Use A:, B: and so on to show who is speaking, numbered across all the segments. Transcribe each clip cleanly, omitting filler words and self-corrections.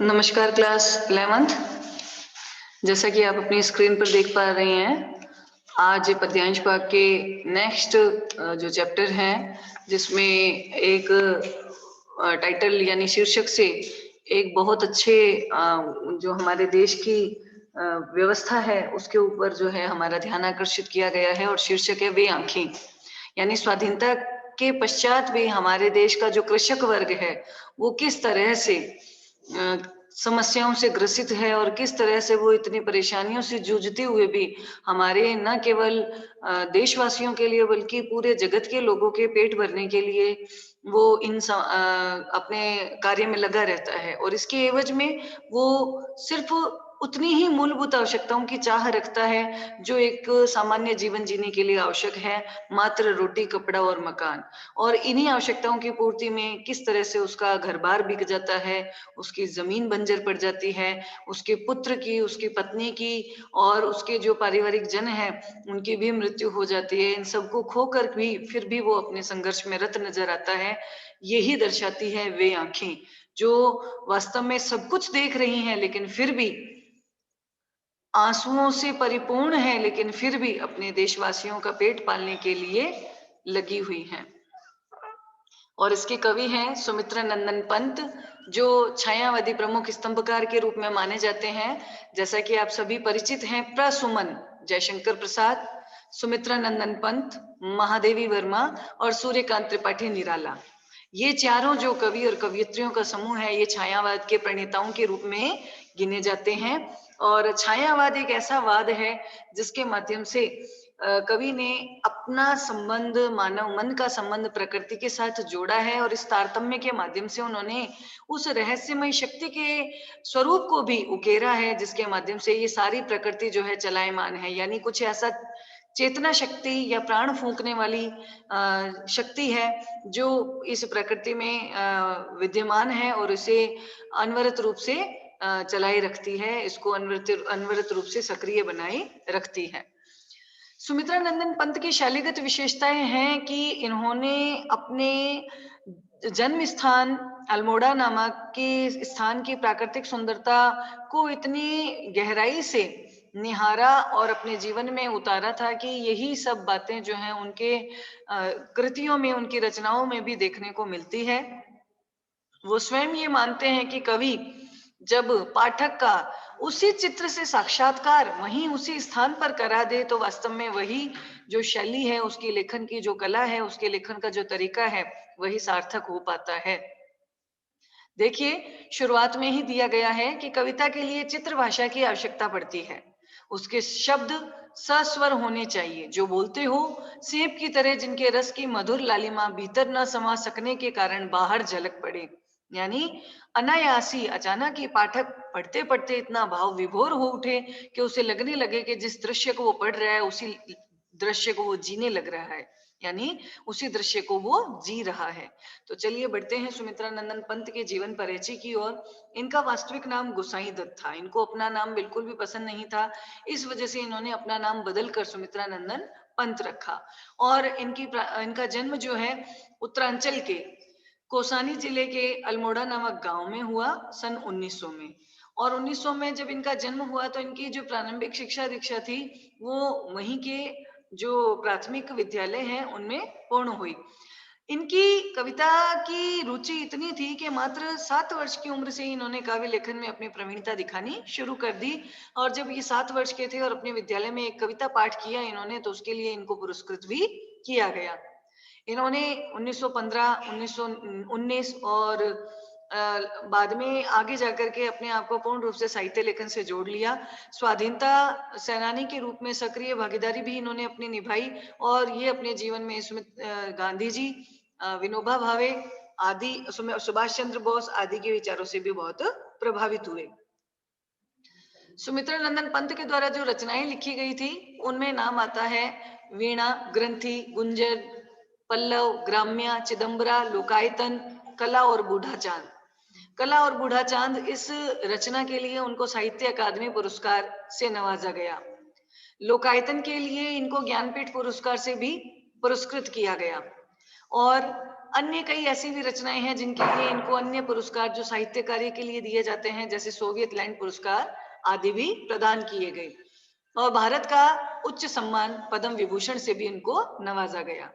A: नमस्कार class 11th। जैसा कि आप अपनी स्क्रीन पर देख पा रहे हैं, आज पद्यांश पाठ के नेक्स्ट जो चैप्टर हैं, जिसमें एक टाइटल यानी शीर्षक से एक बहुत अच्छे जो हमारे देश की व्यवस्था है उसके ऊपर जो है हमारा ध्यान आकर्षित किया गया है। और शीर्षक है वे आंखें। यानी स्वाधीनता के पश्चात भी हमारे देश का जो कृषक वर्ग है वो किस तरह से समस्याओं से ग्रसित है और किस तरह से वो इतनी परेशानियों से जूझते हुए भी हमारे न केवल देशवासियों के लिए बल्कि पूरे जगत के लोगों के पेट भरने के लिए वो अपने कार्य में लगा रहता है। और इसके एवज में वो सिर्फ उतनी ही मूलभूत आवश्यकताओं की चाह रखता है जो एक सामान्य जीवन जीने के लिए आवश्यक है, मात्र रोटी, कपड़ा और मकान। और इन्हीं आवश्यकताओं की पूर्ति में किस तरह से उसका घर-बार बिक जाता है, उसकी ज़मीन बंजर पड़ जाती है, उसके पुत्र की, उसकी पत्नी की और उसके जो पारिवारिक जन हैं, उनकी भी मृत्यु हो जाती है। इन सबको खोकर भी फिर भी वो अपने संघर्ष में रत नज़र आता है। यही दर्शाती है वे आँखें, जो वास्तव में सब कुछ देख रही हैं लेकिन फिर भी आंसुओं से परिपूर्ण है, लेकिन फिर भी अपने देशवासियों का पेट पालने के लिए लगी हुई हैं। और इसके कवि हैं सुमित्रा नंदन पंत, जो छायावादी प्रमुख स्तंभकार के रूप में माने जाते हैं। जैसा कि आप सभी परिचित हैं, प्रसुमन जयशंकर प्रसाद, सुमित्रा नंदन पंत, महादेवी वर्मा और सूर्यकांत त्रिपाठी निराला। ये चारों जो कवि और कवियत्रियों का समूह है, ये छायावाद के प्रणेताओं के रूप में गिने जाते हैं। और छायावाद एक ऐसा वाद है जिसके माध्यम से कवि ने अपना संबंध, मानव मन का संबंध प्रकृति के साथ जोड़ा है और इस तारतम्य के माध्यम से उन्होंने उस रहस्यमय शक्ति के स्वरूप को भी उकेरा है, जिसके माध्यम से ये सारी प्रकृति जो है चलायमान है। यानी कुछ ऐसा चेतना शक्ति या प्राण फूंकने वाली शक्ति है जो इस प्रकृति में विद्यमान है और इसे अनवरत रूप से चलाए रखती है, इसको अनवरत रूप से सक्रिय बनाए रखती है। सुमित्रा नंदन पंत की शैलीगत विशेषताएं हैं कि इन्होंने अपने जन्म स्थान अल्मोड़ा नामक के स्थान की प्राकृतिक सुंदरता को इतनी गहराई से निहारा और अपने जीवन में उतारा था कि यही सब बातें जो हैं उनके कृतियों में, उनकी रचनाओं में भी देखने को मिलती है। वो स्वयं ये मानते हैं कि कवि जब पाठक का उसी चित्र से साक्षात्कार वहीं उसी स्थान पर करा दे तो वास्तव में वही जो शैली है, उसकी लेखन की जो कला है, उसके लेखन का जो तरीका है, वही सार्थक हो पाता है। देखिए, शुरुआत में ही दिया गया है कि कविता के लिए चित्र भाषा की आवश्यकता पड़ती है। उसके शब्द सस्वर होने चाहिए, जो बोलते हो सेब की तरह, जिनके रस की मधुर लालिमा भीतर न समा सकने के कारण बाहर झलक पड़े। यानी अनायासी, अचानक ही पाठक पढ़ते पढ़ते इतना भाव विभोर हो उठे कि उसे लगने लगे कि जिस दृश्य को वो पढ़ रहा है उसी दृश्य को वो जीने लग रहा है, यानी उसी दृश्य को वो जी रहा है। तो चलिए बढ़ते हैं सुमित्रा नंदन पंत के जीवन परिचय की ओर। इनका वास्तविक नाम गोसाई दत्त था। इनको अपना नाम बिल्कुल भी पसंद नहीं था, इस वजह से इन्होंने अपना नाम बदलकर सुमित्रा नंदन पंत रखा। और इनका जन्म जो है उत्तरांचल के कोसानी जिले के अल्मोड़ा नामक गांव में हुआ सन 1900 में। और 1900 में जब इनका जन्म हुआ तो इनकी जो प्रारंभिक शिक्षा दीक्षा थी वो वहीं के जो प्राथमिक विद्यालय हैं उनमें पूर्ण हुई। इनकी कविता की रुचि इतनी थी कि मात्र 7 वर्ष की उम्र से ही इन्होंने काव्य लेखन में अपनी प्रवीणता दिखानी शुरू कर दी। और जब ये 7 वर्ष के थे और अपने विद्यालय में एक कविता पाठ किया इन्होंने, तो उसके लिए इनको पुरस्कृत भी किया गया। इन्होंने 1915, 1919 और बाद में आगे जाकर के अपने आप को पूर्ण रूप से साहित्य लेखन से जोड़ लिया। स्वाधीनता सेनानी के रूप में सक्रिय भागीदारी भी इन्होंने अपनी निभाई और ये अपने जीवन में गांधी जी, विनोबा भावे आदि, सुभाष चंद्र बोस आदि के विचारों से भी बहुत प्रभावित हुए। सुमित्रा नंदन पंत के द्वारा जो रचनाएं लिखी गई थी उनमें नाम आता है वीणा, ग्रंथि, गुंजर, पल्लव, ग्राम्या, चिदंबरा, लोकायतन, कला और बूढ़ा चांद। कला और बूढ़ा चांद इस रचना के लिए उनको साहित्य अकादमी पुरस्कार से नवाजा गया। लोकायतन के लिए इनको ज्ञानपीठ पुरस्कार से भी पुरस्कृत किया गया। और अन्य कई ऐसी भी रचनाएं हैं जिनके लिए इनको अन्य पुरस्कार जो साहित्य कार्य के लिए दिए जाते हैं, जैसे सोवियत लैंड पुरस्कार आदि भी प्रदान किए गए। और भारत का उच्च सम्मान पद्म विभूषण से भी इनको नवाजा गया।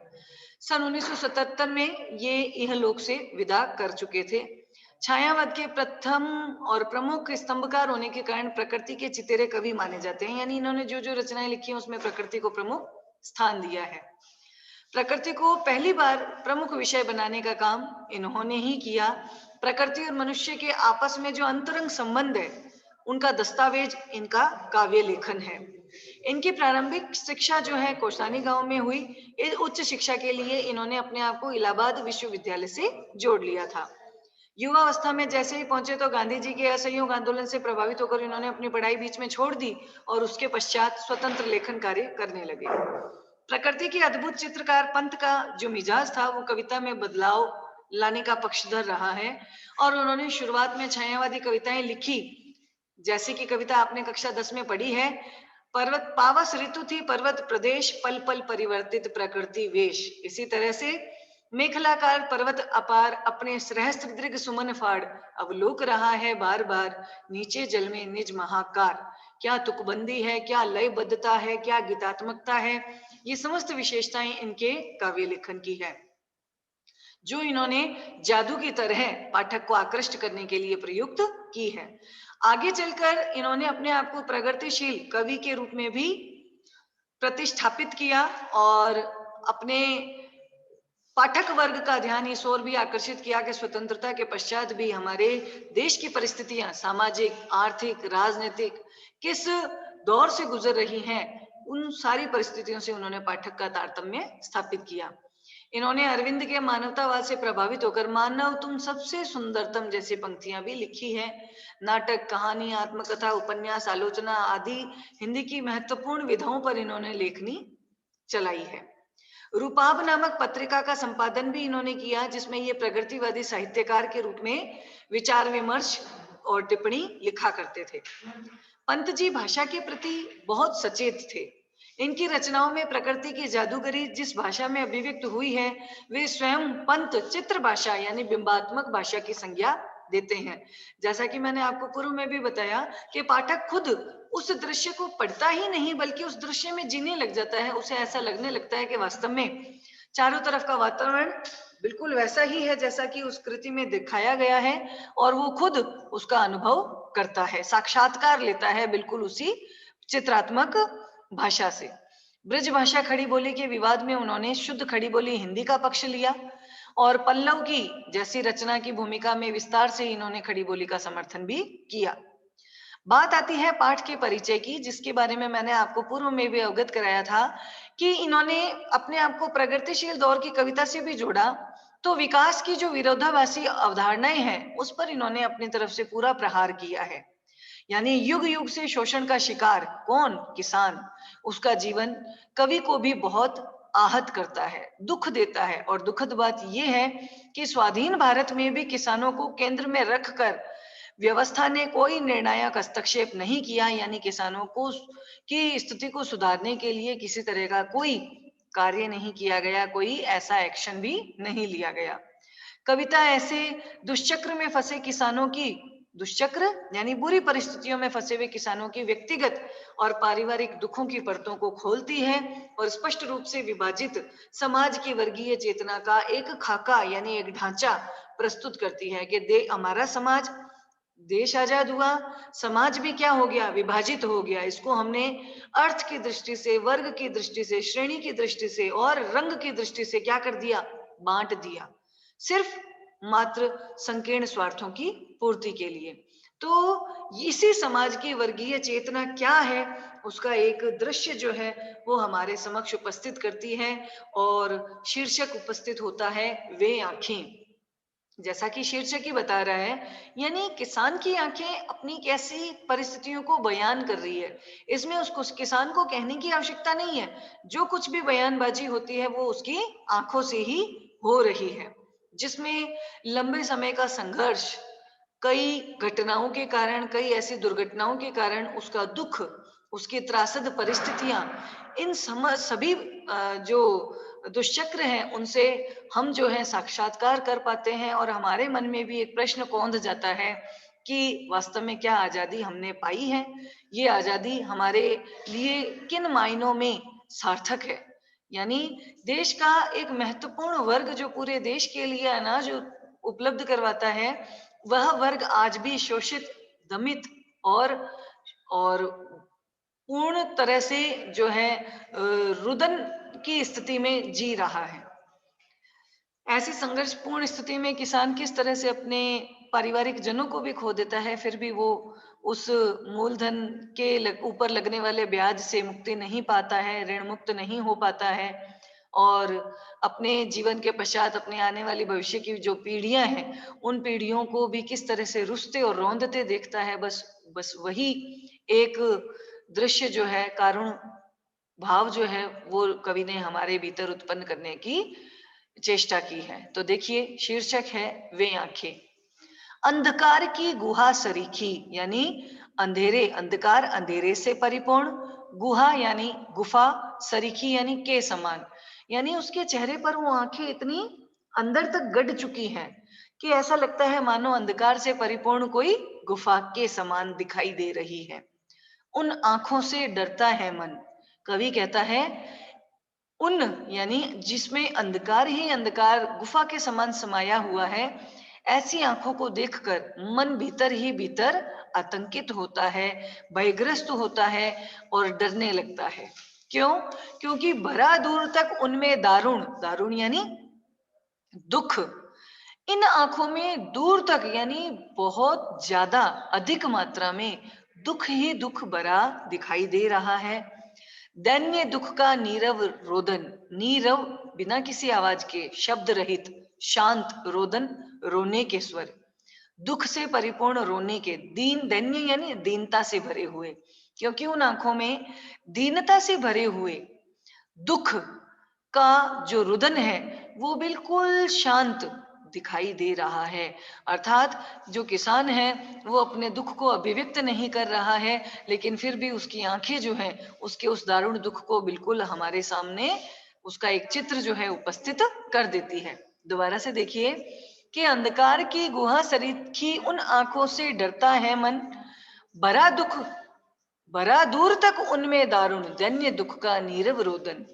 A: सन 1977 में ये इहलोक से विदा कर चुके थे। छायावाद के प्रथम और प्रमुख स्तंभकार होने के कारण प्रकृति के चितेरे कवि माने जाते हैं, यानी इन्होंने जो जो रचनाएं लिखी हैं उसमें प्रकृति को प्रमुख स्थान दिया है। प्रकृति को पहली बार प्रमुख विषय बनाने का काम इन्होंने ही किया। प्रकृति और मनुष्य के आपस में जो अंतरंग संबंध है उनका दस्तावेज इनका काव्य लेखन है। इनकी प्रारंभिक शिक्षा जो है कोस्तानी गांव में हुई। इस उच्च शिक्षा के लिए इन्होंने अपने आप को इलाहाबाद विश्वविद्यालय से जोड़ लिया था। युवावस्था में जैसे ही पहुंचे तो गांधी जी के असहयोग आंदोलन से प्रभावित होकर इन्होंने अपनी पढ़ाई बीच में छोड़ दी और उसके पश्चात स्वतंत्र लेखन कार्य करने लगे। प्रकृति के अद्भुत चित्रकार पंत का जो मिजाज था वो कविता में बदलाव लाने का पक्षधर रहा है और उन्होंने शुरुआत में छायावादी कविताएं लिखी, जैसे कि कविता आपने कक्षा 10 में पढ़ी है, पर्वत पावस ऋतु थी पर्वत प्रदेश, पल पल परिवर्तित प्रकृति वेश। इसी तरह से मेखलाकार पर्वत अपार, अपने सहस्त्र दीर्घ सुमन फाड़, अवलोक रहा है बार बार, नीचे जल में निज महाकार। क्या तुकबंदी है, क्या लयबद्धता है, क्या गीतात्मकता है, ये समस्त विशेषताएं इनके काव्य लेखन की है, जो इन्होंने जादू की तरह पाठक को आकृष्ट करने के लिए प्रयुक्त की है। आगे चलकर इन्होंने अपने आप को प्रगतिशील कवि के रूप में भी प्रतिष्ठापित किया और अपने पाठक वर्ग का ध्यान इस ओर भी आकर्षित किया कि स्वतंत्रता के पश्चात भी हमारे देश की परिस्थितियां सामाजिक, आर्थिक, राजनीतिक किस दौर से गुजर रही हैं, उन सारी परिस्थितियों से उन्होंने पाठक का तारतम्य स्थापित किया। इन्होंने अरविंद के मानवतावाद से प्रभावित होकर मानव तुम सबसे सुंदरतम जैसी पंक्तियां भी लिखी हैं। नाटक, कहानी, आत्मकथा, उपन्यास, आलोचना आदि हिंदी की महत्वपूर्ण विधाओं पर इन्होंने लेखनी चलाई है। रूपाब नामक पत्रिका का संपादन भी इन्होंने किया, जिसमें ये प्रगतिवादी साहित्यकार के रूप में विचार विमर्श और टिप्पणी लिखा करते थे। पंत जी भाषा के प्रति बहुत सचेत थे। इनकी रचनाओं में प्रकृति की जादूगरी जिस भाषा में अभिव्यक्त हुई है, वे स्वयं पंत चित्र भाषा यानी बिंबात्मक भाषा की संज्ञा देते हैं। जैसा कि मैंने आपको पूर्व में भी बताया कि पाठक खुद उस दृश्य को पढ़ता ही नहीं बल्कि उस दृश्य में जीने लग जाता है। उसे ऐसा लगने लगता है कि वास्तव में चारों तरफ का वातावरण बिल्कुल वैसा ही है जैसा कि उस कृति में दिखाया गया है और वो खुद उसका अनुभव करता है, साक्षात्कार लेता है बिल्कुल उसी चित्रात्मक भाषा से। ब्रज भाषा खड़ी बोली के विवाद में उन्होंने शुद्ध खड़ी बोली हिंदी का पक्ष लिया और पल्लव की जैसी रचना की भूमिका में विस्तार से इन्होंने खड़ी बोली का समर्थन भी किया। बात आती है पाठ के परिचय की, जिसके बारे में मैंने आपको पूर्व में भी अवगत कराया था कि इन्होंने अपने आप को प्रगतिशील दौर की कविता से भी जोड़ा, तो विकास की जो विरोधाभासी अवधारणाएं हैं उस पर इन्होंने अपनी तरफ से पूरा प्रहार किया है। यानी युग युग से शोषण का शिकार कौन? किसान। उसका जीवन कवि को भी बहुत आहत करता है, दुख देता है। और दुखद बात यह है कि स्वाधीन भारत में भी किसानों को केंद्र में रखकर व्यवस्था ने कोई निर्णायक हस्तक्षेप नहीं किया, यानी किसानों को की स्थिति को सुधारने के लिए किसी तरह का कोई कार्य नहीं किया गया, कोई ऐसा एक्शन भी नहीं लिया गया। कविता ऐसे दुष्चक्र में फंसे किसानों की, दुष्चक्र यानी बुरी परिस्थितियों में फंसे हुए किसानों की व्यक्तिगत और पारिवारिक दुखों की परतों को खोलती है और स्पष्ट रूप से विभाजित समाज की वर्गीय चेतना का एक खाका यानी एक ढांचा प्रस्तुत करती है कि हमारा समाज, देश आजाद हुआ, समाज भी क्या हो गया? विभाजित हो गया। इसको हमने अर्थ की दृष्टि से, वर्ग की दृष्टि से, श्रेणी की दृष्टि से और रंग की दृष्टि से क्या कर दिया? बांट दिया, सिर्फ मात्र संकीर्ण स्वार्थों की पूर्ति के लिए। तो इसी समाज की वर्गीय चेतना क्या है, उसका एक दृश्य जो है वो हमारे समक्ष उपस्थित करती है और शीर्षक उपस्थित होता है वे आंखें। जैसा कि शीर्षक ही बता रहा है, यानी किसान की आंखें अपनी कैसी परिस्थितियों को बयान कर रही है। इसमें उसको किसान को कहने की आवश्यकता नहीं है, जो कुछ भी बयानबाजी होती है वो उसकी आंखों से ही हो रही है, जिसमें लंबे समय का संघर्ष, कई घटनाओं के कारण, कई ऐसी दुर्घटनाओं के कारण उसका दुख, उसकी त्रासद परिस्थितियां, इन सभी जो दुष्चक्र हैं उनसे हम जो है साक्षात्कार कर पाते हैं और हमारे मन में भी एक प्रश्न कौंध जाता है कि वास्तव में क्या आजादी हमने पाई है, ये आजादी हमारे लिए किन मायनों में सार्थक है। यानी देश का एक महत्वपूर्ण वर्ग जो पूरे देश के लिए अनाज उपलब्ध करवाता है, वह वर्ग आज भी शोषित, दमित और पूर्ण तरह से जो है रुदन की स्थिति में जी रहा है। ऐसी संघर्षपूर्ण स्थिति में किसान किस तरह से अपने पारिवारिक जनों को भी खो देता है, फिर भी वो उस मूलधन के ऊपर लगने वाले ब्याज से मुक्ति नहीं पाता है, ऋण मुक्त नहीं हो पाता है और अपने जीवन के पश्चात अपने आने वाली भविष्य की जो पीढ़ियां हैं, उन पीढ़ियों को भी किस तरह से रुसते और रौंदते देखता है। बस वही एक दृश्य जो है, कारुण भाव जो है, वो कवि ने हमारे भीतर उत्पन्न करने की चेष्टा की है। तो देखिए, शीर्षक है वे आंखें। अंधकार की गुहा सरीखी, यानी अंधेरे, अंधकार अंधेरे से परिपूर्ण, गुहा यानी गुफा, सरीखी यानी के समान, यानी उसके चेहरे पर वो आंखें इतनी अंदर तक गड़ चुकी हैं कि ऐसा लगता है मानो अंधकार से परिपूर्ण कोई गुफा के समान दिखाई दे रही है। उन आंखों से डरता है मन। कवि कहता है उन, यानी जिसमें अंधकार ही अंधकार गुफा के समान समाया हुआ है, ऐसी आंखों को देखकर मन भीतर ही भीतर आतंकित होता है, भयग्रस्त होता है और डरने लगता है। क्यों? क्योंकि भरा दूर तक उनमें दारुण, दारुण यानी दुख, इन आंखों में दूर तक यानी बहुत ज्यादा अधिक मात्रा में दुख ही दुख भरा दिखाई दे रहा है। दैन्य दुख का नीरव रोदन, नीरव बिना किसी आवाज के, शब्द रहित, शांत रोदन, रोने के स्वर, दुख से परिपूर्ण रोने के, दीन, दैन्य यानी दीनता से भरे हुए, क्योंकि उन आंखों में दीनता से भरे हुए दुख का जो रुदन है वो बिल्कुल शांत दिखाई दे रहा है। अर्थात जो किसान है वो अपने दुख को अभिव्यक्त नहीं कर रहा है, लेकिन फिर भी उसकी आंखें जो हैं उसके उस दारुण दुख को बिल्कुल हमारे सामने उसका एक चित्र जो है उपस्थित कर देती है। दोबारा से देखिए कि अंधकार की गुहा सरीखी उन आंखों से डरता है मन, भरा दुख, भरा दूर तक उनमें दारुण, दैन्य दुख का नीरव रोदन।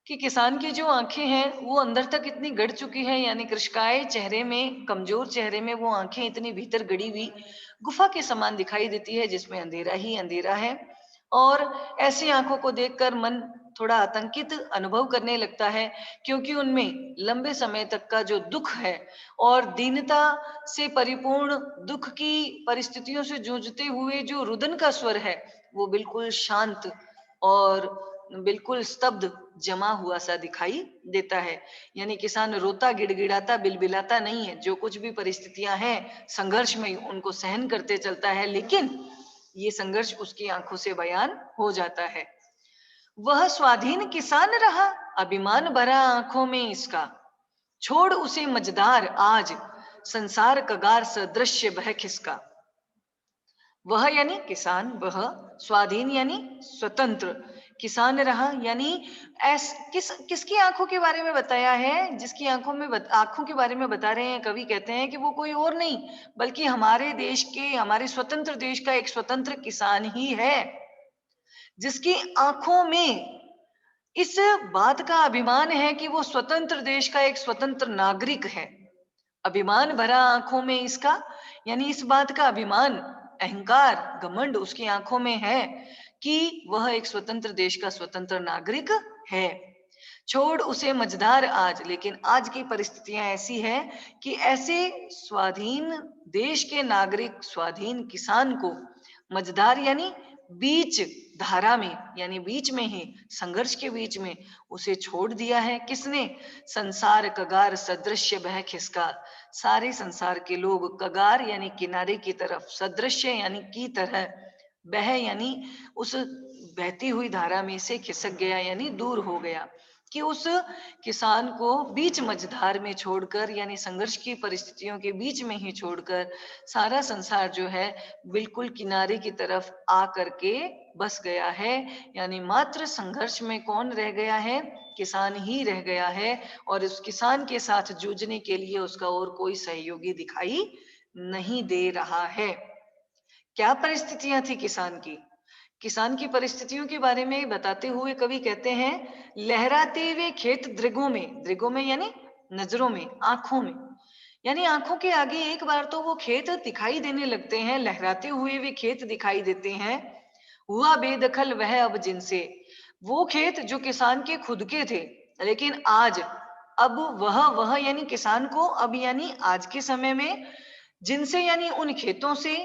A: कि किसान की जो आंखें हैं वो अंदर तक इतनी गड़ चुकी है, यानी कृशकाय चेहरे में, कमजोर चेहरे में वो आंखें इतनी भीतर गड़ी हुई गुफा के समान दिखाई देती है, जिसमें अंधेरा ही अंधेरा है। और ऐसी आंखों को देखकर मन थोड़ा आतंकित अनुभव करने लगता है, क्योंकि उनमें लंबे समय तक का जो दुख है और दीनता से परिपूर्ण दुख की परिस्थितियों से जूझते हुए जो रुदन का स्वर है वो बिल्कुल शांत और बिल्कुल स्तब्ध जमा हुआ सा दिखाई देता है। यानी किसान रोता, गिड़गिड़ाता, बिलबिलाता नहीं है, जो कुछ भी परिस्थितियां हैं संघर्ष में उनको सहन करते चलता है, लेकिन ये संघर्ष उसकी आंखों से बयान हो जाता है। वह स्वाधीन किसान रहा, अभिमान भरा आंखों में इसका, छोड़ उसे मझधार आज, संसार कगार सदृश्य बह खिसका। वह यानी किसान, वह स्वाधीन यानी स्वतंत्र किसान रहा, यानी किसकी आंखों के बारे में बताया है, जिसकी आंखों में आंखों के बारे में बता रहे हैं कवि, कहते हैं कि वो कोई और नहीं बल्कि हमारे देश के, हमारे स्वतंत्र देश का एक स्वतंत्र किसान ही है, जिसकी आंखों में इस बात का अभिमान है कि वो स्वतंत्र देश का एक स्वतंत्र नागरिक है। अभिमान भरा आंखों में इसका, यानी इस बात का अभिमान, अहंकार, घमंड उसकी आंखों में है कि वह एक स्वतंत्र देश का स्वतंत्र नागरिक है। छोड़ उसे मझधार आज, लेकिन आज की परिस्थितियां ऐसी है कि ऐसे स्वाधीन देश के नागरिक, स्वाधीन किसान को मझधार यानी बीच धारा में, यानी बीच में ही, संघर्ष के बीच में उसे छोड़ दिया है। किसने? संसार कगार सदृश्य बह खिसका, सारे संसार के लोग कगार यानी किनारे की तरफ, सदृश्य यानी की तरह, बह यानी उस बहती हुई धारा में से खिसक गया यानी दूर हो गया। कि उस किसान को बीच मझधार में छोड़कर, यानी संघर्ष की परिस्थितियों के बीच में ही छोड़कर सारा संसार जो है बिल्कुल किनारे की तरफ आ करके बस गया है। यानी मात्र संघर्ष में कौन रह गया है? किसान ही रह गया है, और उस किसान के साथ जूझने के लिए उसका और कोई सहयोगी दिखाई नहीं दे रहा है। क्या परिस्थितियां थी किसान की? किसान की परिस्थितियों के बारे में बताते हुए कवि कहते हैं, लहराते हुए खेत दृगों में यानी नजरों में, आंखों में, यानी आंखों के आगे एक बार तो वो खेत दिखाई देने लगते हैं, लहराते हुए वे खेत दिखाई देते हैं। हुआ बेदखल वह अब जिनसे, वो खेत जो किसान के खुद के थे, लेकिन आज अब वह यानी किसान को अब यानी आज के समय में जिनसे यानी उन खेतों से,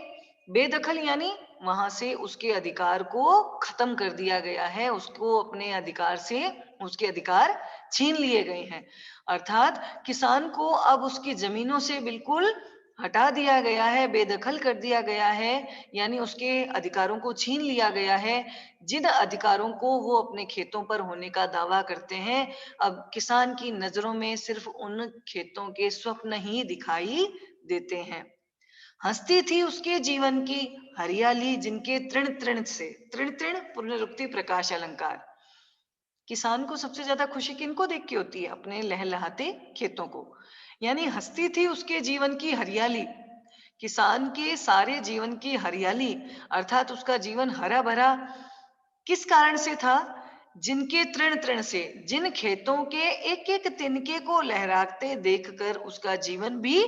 A: बेदखल यानी वहां से उसके अधिकार को खत्म कर दिया गया है, उसको अपने अधिकार से उसके अधिकार छीन लिए गए हैं। अर्थात किसान को अब उसकी जमीनों से बिल्कुल हटा दिया गया है, बेदखल कर दिया गया है, यानी उसके अधिकारों को छीन लिया गया है। जिन अधिकारों को वो अपने खेतों पर होने का दावा करते हैं, अब किसान की नजरों में सिर्फ उन खेतों के स्वप्न ही दिखाई देते हैं। हंसती थी उसके जीवन की हरियाली जिनके तृण तृण से, तृण तृण पुनरुक्ति प्रकाश अलंकार। किसान को सबसे ज्यादा खुशी किनको देख के होती है? अपने लहलहाते खेतों को। यानी हंसती थी उसके जीवन की हरियाली, किसान के सारे जीवन की हरियाली, अर्थात उसका जीवन हरा भरा किस कारण से था? जिनके तृण तृण से, जिन खेतों के एक एक तिनके को लहराते देखकर उसका जीवन भी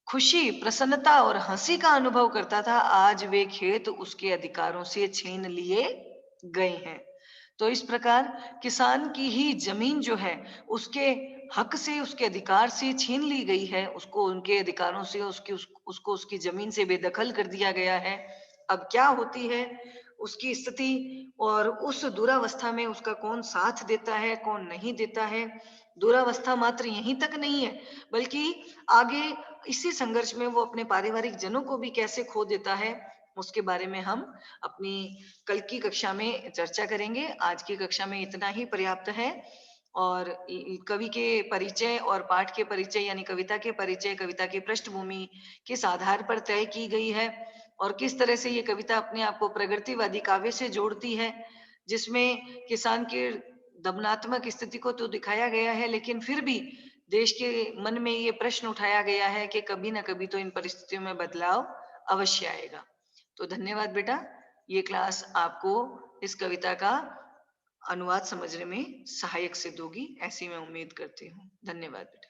A: खुशी, प्रसन्नता और हंसी का अनुभव करता था, आज वे खेत उसके अधिकारों से छीन लिए गए हैं। तो इस प्रकार किसान की ही जमीन जो है उसके हक से, उसके अधिकार से छीन ली गई है, उसको उनके अधिकारों से, उसको उसकी जमीन से बेदखल कर दिया गया है। अब क्या होती है उसकी स्थिति, और उस दुरावस्था में उसका कौन साथ देता है, कौन नहीं देता है? दुरावस्था मात्र यहीं तक नहीं है, बल्कि आगे इसी संघर्ष में वो अपने पारिवारिक जनों को भी कैसे खो देता है, उसके बारे में हम अपनी कल की कक्षा में चर्चा करेंगे। आज की कक्षा में इतना ही पर्याप्त है। और कवि के परिचय और पाठ के परिचय यानी कविता के परिचय कविता की पृष्ठभूमि किस आधार पर तय की गई है, और किस तरह से ये कविता अपने आप को प्रगतिवादी काव्य से जोड़ती है, जिसमें किसान की दमनात्मक स्थिति को तो दिखाया गया है, लेकिन फिर भी देश के मन में ये प्रश्न उठाया गया है कि कभी ना कभी तो इन परिस्थितियों में बदलाव अवश्य आएगा। तो धन्यवाद बेटा, ये क्लास आपको इस कविता का अनुवाद समझने में सहायक सिद्ध होगी, ऐसी मैं उम्मीद करती हूँ। धन्यवाद बेटा।